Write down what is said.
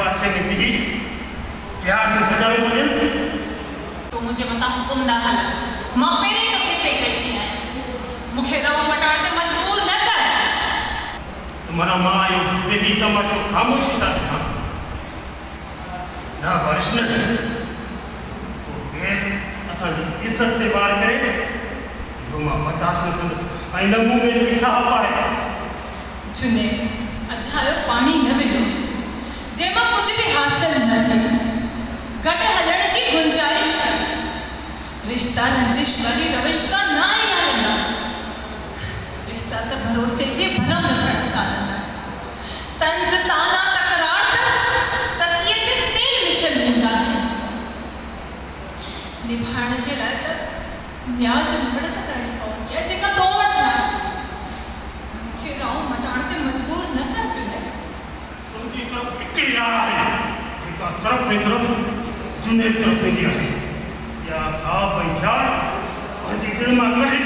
पासे में भी प्यार से बजारो मुझे तो मुझे मता हुकुम ना हला मां पहले तो के चई रखी है मुखे रव मटाड़ ते मजबूर न कर तुम्हारा मां आयो बेही तमाशो खामोशी था ना बारिश न तो के असा इज्जत ते वार करे तो मां बर्दाश्त न कंदस आई न मुंह में लिखा पाए जुने अछायो पानी न मिलो जेमा कुछ भी हासिल न थे गट हलण जी गुंजाइश कर रिश्ता रंजिश वाली रविश का ना ही हलंदा रिश्ता त भरोसे जे भरम रखण सालंदा तंज ताना तकरार तकिए ते तेल मिसल हूंदा है निभाण जे लाइ त न्याज़ निबड़त करणी पवंदी आहे जेका तो वटि न मूंखे राह मटाइण ते मजबूर न कर जुने तुंहिंजी सिर्फ़ हिकिड़ी राह आहे जेका सिर्फ़ में तरफ़ जुने तरफ़ वेंदी आहे या ख़्वाब ऐं ख़्याल पंहिंजी दिलि मां कढी